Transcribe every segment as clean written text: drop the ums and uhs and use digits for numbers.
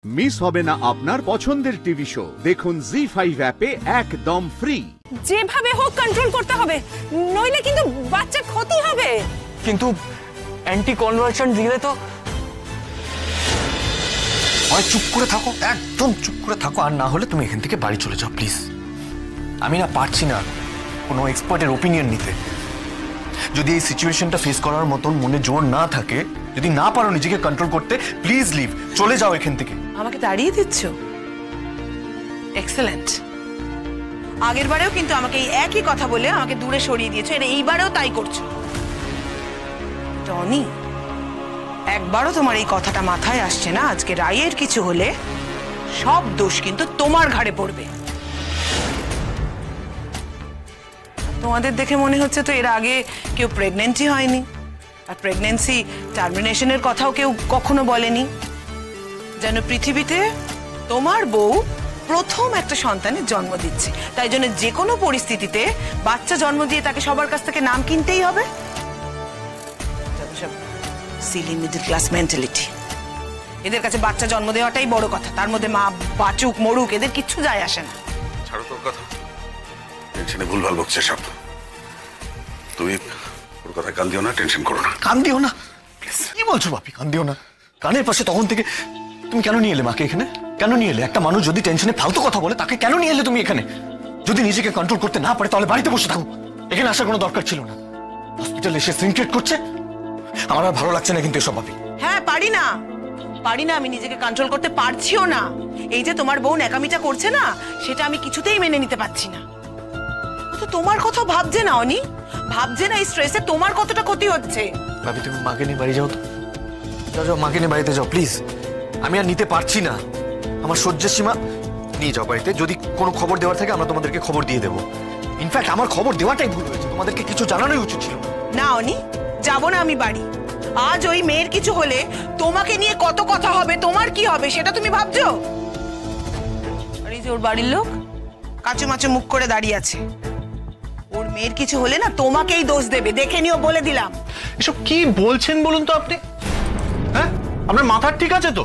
Miss হবে না আপনার পছন্দের টিভি শো। দেখুন জি5 অ্যাপে একদম ফ্রি। যেভাবে হোক কন্ট্রোল করতে হবে, নইলে কিন্তু বাচ্চার ক্ষতি হবে। কিন্তু অ্যান্টি কনভার্সন দিলে তো হয় চুপ করে থাকো, একদম চুপ করে থাকো, আর না হলে তুমি এখান থেকে বাড়ি চলে যাও প্লিজ। আমি না পারছি না কোনো এক্সপার্টের ওপিনিয়ন নিতে। যদি এই সিচুয়েশনটা ফেস করার মতন মনে জোর না থাকে, যদি না পারো নিজেকে কন্ট্রোল করতে, প্লিজ লিভ, চলে যাও এখান থেকে। আমাকে তাড়িয়ে দিচ্ছ? এক্সেলেন্ট। আগের বারেও কিন্তু আমাকে এই একই কথা বলে আমাকে দূরে সরিয়ে দিয়েছো, আর এইবারেও তাই করছো। টনি, একবারও তোমার এই কথাটা মাথায় আসছে না আজকে রায়ের কিছু হলে সব দোষ কিন্তু তোমার ঘাড়ে পড়বে। তোমাদের দেখে মনে হচ্ছে তো এর আগে কেউ প্রেগনেন্টই হয়নি, আর প্রেগনেন্সি টার্মিনেশনের কথাও কেউ কখনো বলেনি। যেন পৃথিবীতে তোমার বউ প্রথম একটা সন্তানের জন্ম দিচ্ছে, তাই জন্য যে কোনো পরিস্থিতিতে বাচ্চা জন্ম দিয়ে তাকে সবার কাছ থেকে নাম কিনতেই হবে। Silly middle class mentality. এদের কাছে বাচ্চা জন্ম দেওয়াটাই বড় কথা, তার মধ্যে মা বাঁচুক মরুক এদের কিচ্ছু যায় আসে না। ছাড়ো তোর কথা, টেনশনে ভুলভাল বকছে সব। তুমি ওর কথা কান দিও না, টেনশন করো না। কান দিও না? কি বলছো বাপি, কান দিও না? কানের পাশে তখন থেকে তুমি কেন নিয়ে এলে মাকে এখানে? কেন নিয়ে এলে? একটা মানুষ যদি টেনশনে ফালতু কথা বলে তাকে কেন নিয়ে এলে তুমি এখানে? যদি নিজেকে কন্ট্রোল করতে না পারে তাহলে বাড়িতে বসে থাকো, এখানে আসার কোনো দরকার ছিল না। হসপিটালে এসে সিনক্রেট করছে, আমার আর ভালো লাগছে না কিন্তু এসব বাপি। হ্যাঁ, পারি না আমি নিজেকে কন্ট্রোল করতে পারছিও না। এই যে তোমার বউ ন্যাকামিটা করছে না, সেটা আমি কিছুতেই মেনে নিতে পারছি না। তো তোমার কথা ভাবছে না অনি, ভাবছে না এই স্ট্রেসে তোমার কতটা ক্ষতি হচ্ছে। ভাবি তুমি মাকে নিয়ে বাড়ি যাও তো, যাও যাও, মাকে নিয়ে বাড়িতে যাও প্লিজ। আমি আর নিতে পারছি না, আমার সহ্যের সীমা। নিয়ে যাও বাড়িতে, যদি কোনো খবর দেওয়ার থাকে আমরা তোমাদেরকে খবর দিয়ে দেবো। ইনফ্যাক্ট আমার খবর দেওয়াটাই ভুল হয়েছে, তোমাদেরকে কিছু জানানোই উচিত ছিল না। অনি, যাবো না আমি বাড়ি। আজ ওই মেয়ের কিছু হলে তোমাকে নিয়ে কত কথা হবে, তোমার কি হবে সেটা তুমি ভাবছো? আর এই যে ওর বাড়ির লোক কাচু মাচু মুখ করে দাঁড়িয়ে আছে, ওর মেয়ের কিছু হলে না তোমাকেই দোষ দেবে, দেখে নিও বলে দিলাম। এসব কি বলছেন বলুন তো আপনি? হ্যাঁ, আপনার মাথার ঠিক আছে তো?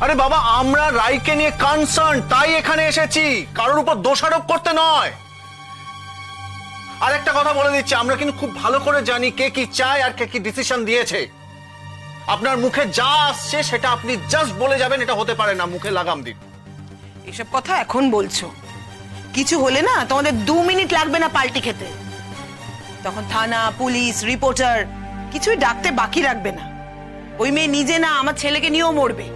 আরে বাবা, আমরা রায়কে নিয়ে কনসার্ন, তাই এখানে এসেছি, কারোর উপর দোষারোপ করতে নয়। আর একটা কথা বলে দিচ্ছি, আমরা কিন্তু খুব ভালো করে জানি কে কি চায় আর কে কি ডিসিশন দিয়েছে। আপনার মুখে যা আসছে সেটা আপনি জাস্ট বলে যাবেন, এটা হতে পারে না, মুখে লাগাম দিন। এসব কথা এখন বলছো, কিছু হলে না তোমাদের 2 মিনিট লাগবে না পাল্টি খেতে। তখন থানা, পুলিশ, রিপোর্টার কিছুই ডাকতে বাকি রাখবে না। ওই মেয়ে নিজে না আমার ছেলেকে নিয়েও মরবে।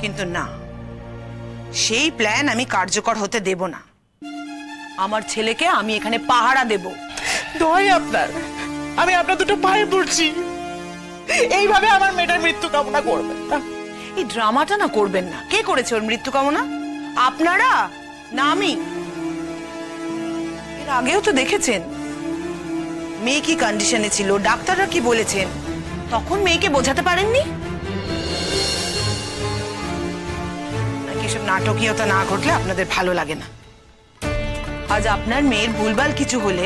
কিন্তু না, সেই প্ল্যান আমি কার্যকর হতে দেব না। আমার ছেলেকে আমি এখানে পাহারা দেব। দয় আপনার, আমি আপনার দুটো পায়ে পড়ছি, এইভাবে আমার মেয়েটার মৃত্যু কামনা করবেন না। এই ড্রামাটা না করবেন না। কে করেছে ওর মৃত্যু কামনা? আপনারা না আমি? এর আগেও তো দেখেছেন মেয়ে কি কন্ডিশনে ছিল, ডাক্তাররা কি বলেছেন, তখন মেয়েকে বোঝাতে পারেননি? এসব নাটকীয়তা না ঘটলে আপনাদের ভালো লাগে না। আজ আপনার মেয়ের ভুলভাল কিছু হলে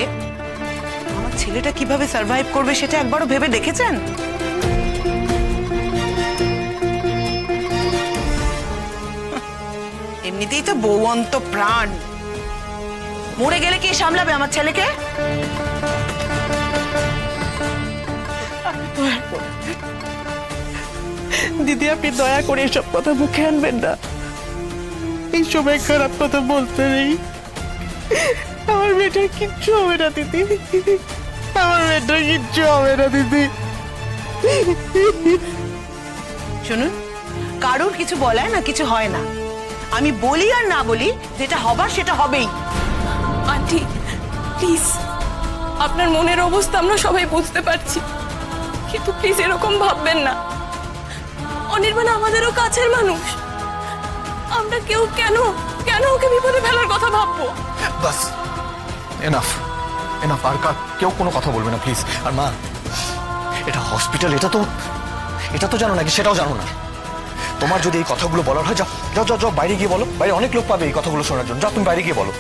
আমার ছেলেটা কিভাবে সার্ভাইভ করবে সেটা একবারও ভেবে দেখেছেন? এমনিতেই তো বৌন্ত প্রাণ, মরে গেলে কে সামলাবে আমার ছেলেকে? দিদি, আপনি দয়া করে এসব কথা মুখে আনবেন না। এই সময় খারাপ কথা বলতে নেই। আমার মেয়েটার কিচ্ছু হবে না দিদি, আমার মেয়েটার কিচ্ছু হবে না দিদি। শুনুন, কারোর কিছু বলায় না কিছু হয় না। আমি বলি আর না বলি, যেটা হবার সেটা হবেই। আন্টি প্লিজ, আপনার মনের অবস্থা আমরা সবাই বুঝতে পারছি, কিন্তু প্লিজ এরকম ভাববেন না। অনির্বাণ আমাদেরও কাছের মানুষ, আমরা কেউ কেন ওকে বিপদে ফেলার কথা ভাববো? বাস, এনাফ এনাফ। আর কেউ কোনো কথা বলবে না প্লিজ। আর মা, এটা হসপিটাল, এটা তো জানো নাকি সেটাও জানো না। তোমার যদি এই কথাগুলো বলার হয়, যাও যাও যাও, বাইরে গিয়ে বলো, বাইরে অনেক লোক পাবে এই কথাগুলো শোনার জন্য। যাও তুমি বাইরে গিয়ে বলো।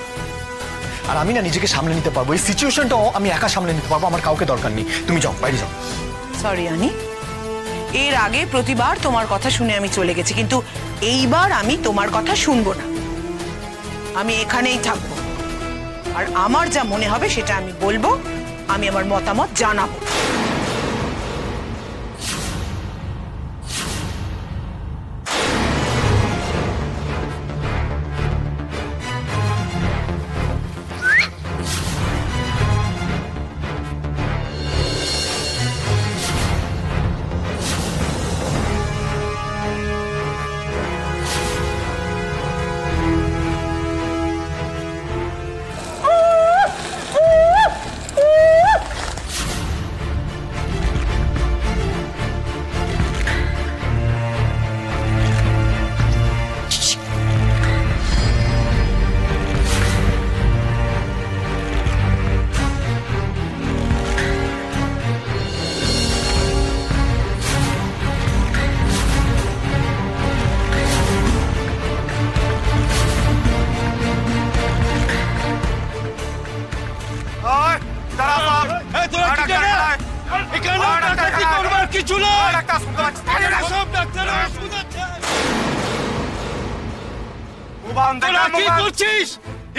আর আমি না নিজেকে সামলে নিতে পারবো, এই সিচুয়েশনটাও আমি একা সামলে নিতে পারবো, আমার কাউকে দরকার নেই। তুমি যাও, বাইরে যাও। সরি আনি, এর আগে প্রতিবার তোমার কথা শুনে আমি চলে গেছি, কিন্তু এইবার আমি তোমার কথা শুনবো না। আমি এখানেই থাকবো, আর আমার যা মনে হবে সেটা আমি বলবো, আমি আমার মতামত জানাবো।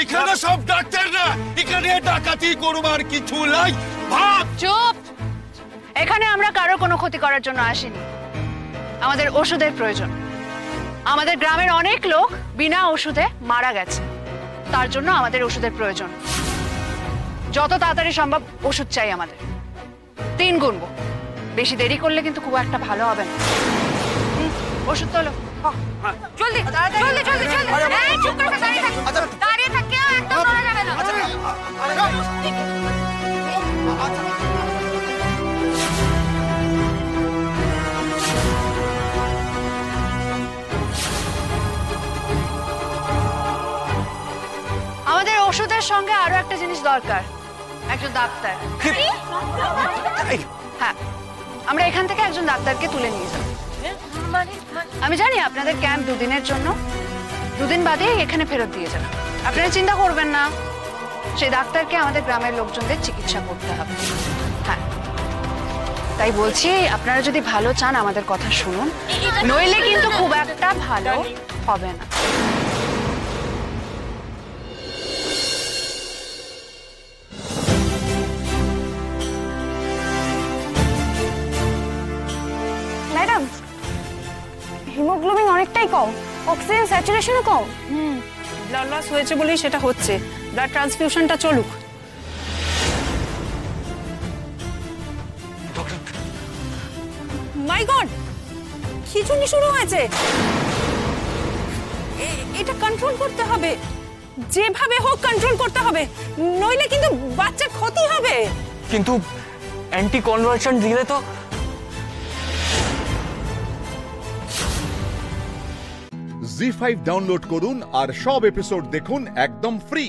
এখানে সব ডাক্তার না, এখানে ডাকাতি করবার কিছু নাই। ভাব চুপ। এখানে আমরা কারো কোনো ক্ষতি করার জন্য আসিনি, আমাদের ওষুধের প্রয়োজন। আমাদের গ্রামের অনেক লোক বিনা ওষুধে মারা গেছে, তার জন্য আমাদের ওষুধের প্রয়োজন। যত তাড়াতাড়ি সম্ভব ওষুধ চাই আমাদের। 3 গুনবো, বেশি দেরি করলে কিন্তু খুব একটা ভালো হবে না। ওষুধ তোলো, জলদি জলদি জলদি জলদি। এই চুপ করে দাঁড়িয়ে থাক, দাঁড়িয়ে থাক, কেউ একদম নড়া যাবে না। আমাদের ওষুধের সঙ্গে আরো একটা জিনিস দরকার, একজন ডাক্তার। হ্যাঁ, আমরা এখান থেকে একজন ডাক্তারকে তুলে নিয়ে যাব। আমি জানি আপনাদের ক্যাম্প 2 দিনের জন্য, 2 দিন বাদে এখানে ফেরত দিয়ে যাবেন। আপনারা চিন্তা করবেন না, সেই ডাক্তারকে আমাদের গ্রামের লোকজনদের চিকিৎসা করতে হবে। হ্যাঁ, তাই বলছি আপনারা যদি ভালো চান আমাদের কথা শুনুন, নইলে কিন্তু খুব একটা ভালো হবে না। ম্যাডাম, হিমোগ্লোবিন অনেকটাই কম, অক্সিজেন স্যাচুরেশনও কম। ব্লাড লস হয়েছে বলেই সেটা হচ্ছে। ব্লাড ট্রান্সফিউশনটা চলুক। মাই গড, খিঁচুনি শুরু হয়েছে। এটা কন্ট্রোল করতে হবে, যেভাবে হোক কন্ট্রোল করতে হবে, নইলে কিন্তু বাচ্চার ক্ষতি হবে। কিন্তু অ্যান্টি কনভার্সন দিলে তো। জি5 ডাউনলোড করুন আর সব এপিসোড দেখুন একদম ফ্রি।